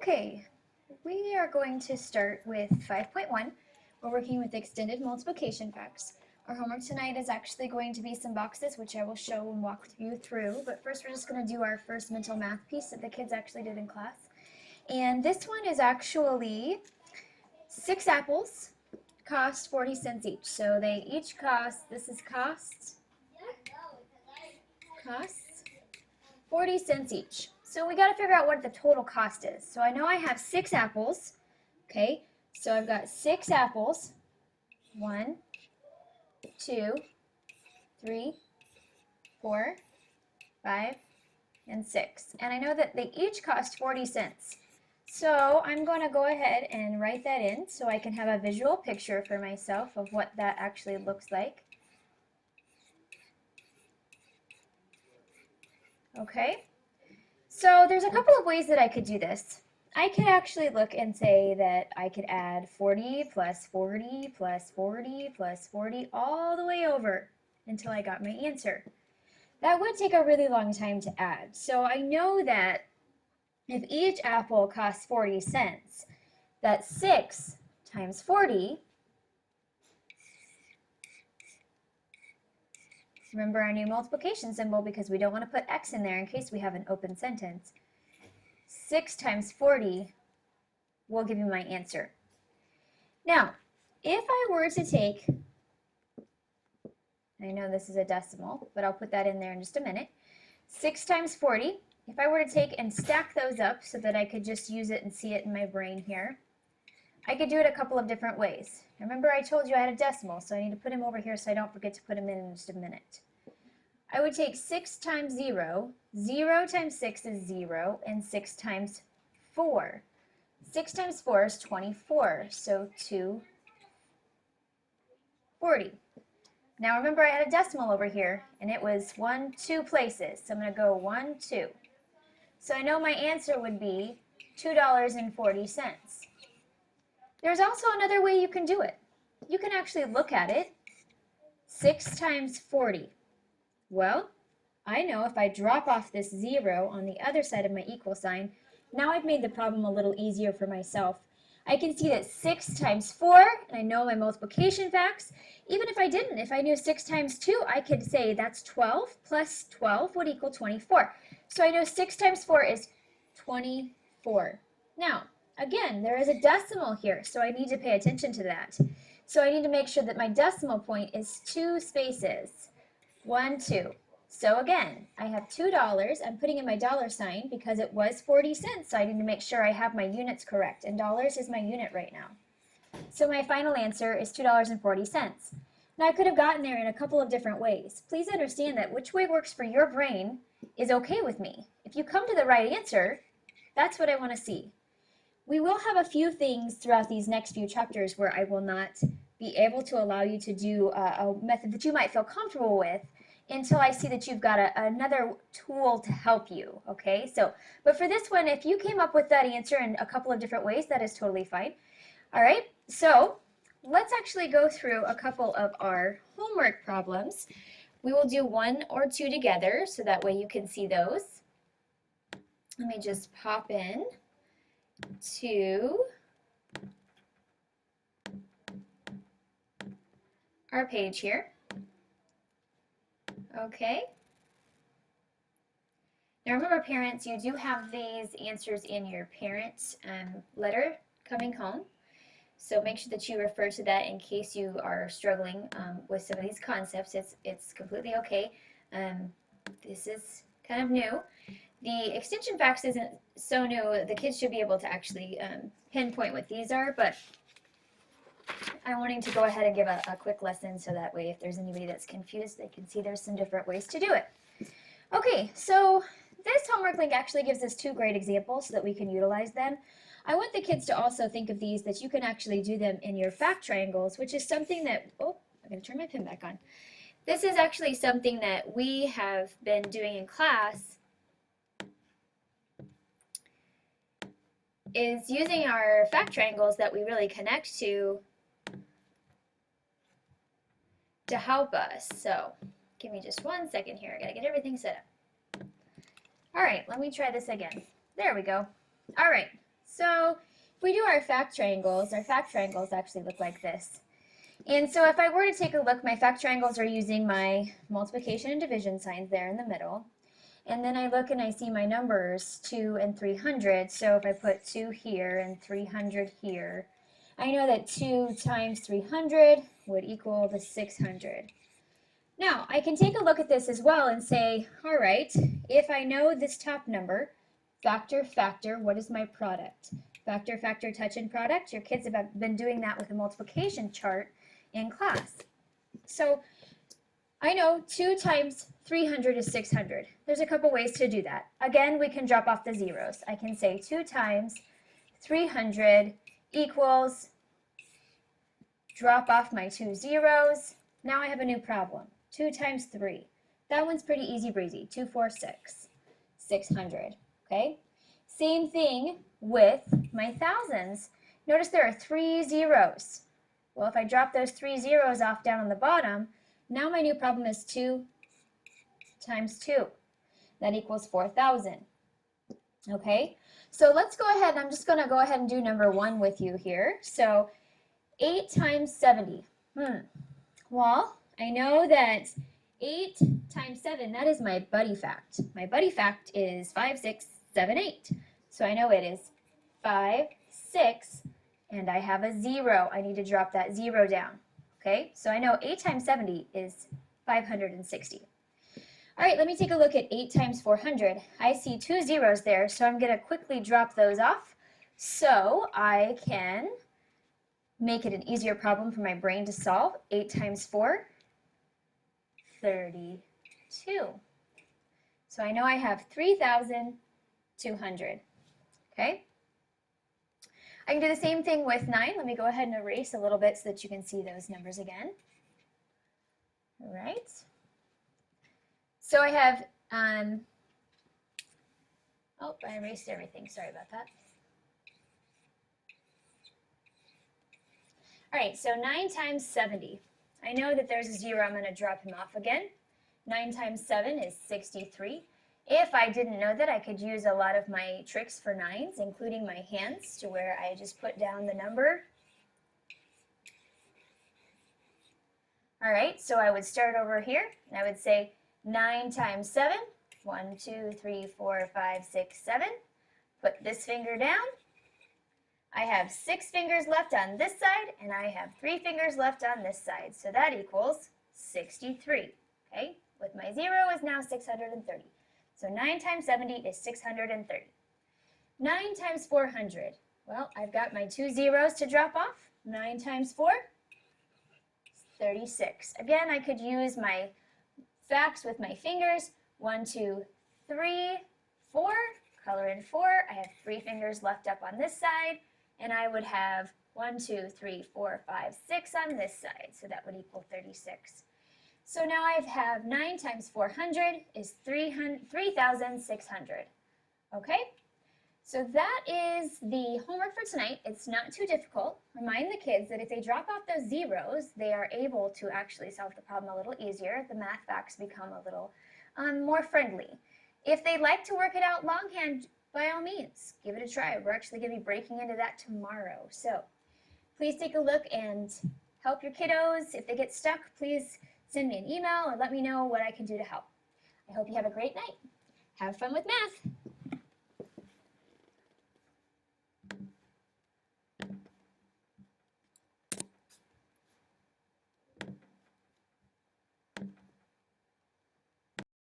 Okay, we are going to start with 5.1. We're working with extended multiplication facts. Our homework tonight is actually going to be some boxes, which I will show and walk you through. But first, we're just going to do our first mental math piece that the kids actually did in class. And this one is actually 6 apples cost 40 cents each. So they each cost, this is costs 40 cents each. So we got to figure out what the total cost is. So I know I have 6 apples. Okay, so I've got 6 apples. 1, 2, 3, 4, 5, and 6. And I know that they each cost 40 cents. So I'm going to go ahead and write that in so I can have a visual picture for myself of what that actually looks like. Okay, so there's a couple of ways that I could do this. I could actually look and say that I could add 40 plus 40 plus 40 plus 40 all the way over until I got my answer. That would take a really long time to add. So I know that if each apple costs 40 cents, that's 6 times 40. Remember our new multiplication symbol because we don't want to put x in there in case we have an open sentence. 6 times 40 will give you my answer. Now, if I were to take, I know this is a decimal, but I'll put that in there in just a minute. 6 times 40, if I were to take and stack those up so that I could just use it and see it in my brain here, I could do it a couple of different ways. Remember I told you I had a decimal, so I need to put him over here so I don't forget to put him in just a minute. I would take 6 times 0, 0 times 6 is 0, and 6 times 4. 6 times 4 is 24, so 240. Now remember I had a decimal over here, and it was 1, 2 places, so I'm going to go 1, 2. So I know my answer would be $2.40. There's also another way you can do it. You can actually look at it. 6 times 40. Well, I know if I drop off this 0 on the other side of my equal sign, now I've made the problem a little easier for myself. I can see that 6 times 4, and I know my multiplication facts. Even if I didn't, if I knew 6 times 2, I could say that's 12 plus 12 would equal 24. So I know 6 times 4 is 24. Now, again, there is a decimal here, so I need to pay attention to that. So I need to make sure that my decimal point is 2 spaces. 1, 2. So again, I have $2. I'm putting in my dollar sign because it was 40 cents, so I need to make sure I have my units correct, and dollars is my unit right now. So my final answer is $2.40. Now I could have gotten there in a couple of different ways. Please understand that which way works for your brain is okay with me. If you come to the right answer, that's what I want to see. We will have a few things throughout these next few chapters where I will not be able to allow you to do a method that you might feel comfortable with until I see that you've got another tool to help you, okay? But for this one, if you came up with that answer in a couple of different ways, that is totally fine. All right, so let's actually go through a couple of our homework problems. We will do 1 or 2 together, so that way you can see those. Let me just pop in to our page here. Okay. Now remember, parents, you do have these answers in your parent letter coming home. So make sure that you refer to that in case you are struggling with some of these concepts. It's completely okay. This is kind of new. The extension facts isn't so new. The kids should be able to actually pinpoint what these are, but I'm wanting to go ahead and give a quick lesson so that way if there's anybody that's confused, they can see there's some different ways to do it. Okay, so this homework link actually gives us 2 great examples so that we can utilize them. I want the kids to also think of these that you can actually do them in your fact triangles, which is something that, oh, I'm going to turn my pen back on. This is actually something that we have been doing in class, is using our fact triangles that we really connect to help us. So give me just 1 second here. I gotta get everything set up. All right, let me try this again. There we go. All right, So if we do our fact triangles actually look like this. And so if I were to take a look, my fact triangles are using my multiplication and division signs there in the middle. And then I look and I see my numbers 2 and 300. So if I put 2 here and 300 here, I know that 2 times 300 would equal the 600. Now, I can take a look at this as well and say, all right, if I know this top number, factor, factor, what is my product? Factor, factor, touch, and product. Your kids have been doing that with a multiplication chart in class. So I know 2 times 300 is 600. There's a couple ways to do that. Again, we can drop off the zeros. I can say 2 times 300 equals, drop off my 2 zeros. Now I have a new problem. 2 times 3. That one's pretty easy breezy. 2, 4, 6. 600. Okay? Same thing with my thousands. Notice there are 3 zeros. Well, if I drop those 3 zeros off down on the bottom, now my new problem is 2 times 2. That equals 4,000. Okay? So let's go ahead. I'm just going to go ahead and do number 1 with you here. So 8 times 70. Well, I know that 8 times 7, that is my buddy fact. My buddy fact is 5, 6, 7, 8. So I know it is 5, 6, and I have a 0. I need to drop that 0 down. Okay, so I know 8 times 70 is 560. All right, let me take a look at 8 times 400. I see 2 zeros there, so I'm going to quickly drop those off so I can make it an easier problem for my brain to solve. 8 times 4, 32. So I know I have 3,200. Okay? I can do the same thing with 9. Let me go ahead and erase a little bit so that you can see those numbers again. All right. So I have, oh, I erased everything. Sorry about that. All right, so 9 times 70. I know that there's a 0. I'm going to drop him off again. 9 times 7 is 63. If I didn't know that, I could use a lot of my tricks for 9s, including my hands, to where I just put down the number. All right, so I would start over here, and I would say 9 times 7. 1, 2, 3, 4, 5, 6, 7. Put this finger down. I have 6 fingers left on this side, and I have 3 fingers left on this side. So that equals 63. Okay, with my 0 is now 630. So 9 times 70 is 630. 9 times 400. Well, I've got my 2 zeros to drop off. 9 times 4, 36. Again, I could use my facts with my fingers. 1, 2, 3, 4. Color in 4. I have 3 fingers left up on this side. And I would have 1, 2, 3, 4, 5, 6 on this side. So that would equal 36. So now I have 9 times 400 is 3,600. Okay? So that is the homework for tonight. It's not too difficult. Remind the kids that if they drop off those zeros, they are able to actually solve the problem a little easier. The math facts become a little more friendly. If they'd like to work it out longhand, by all means, give it a try. We're actually going to be breaking into that tomorrow. So please take a look and help your kiddos. If they get stuck, please send me an email or let me know what I can do to help. I hope you have a great night. Have fun with math.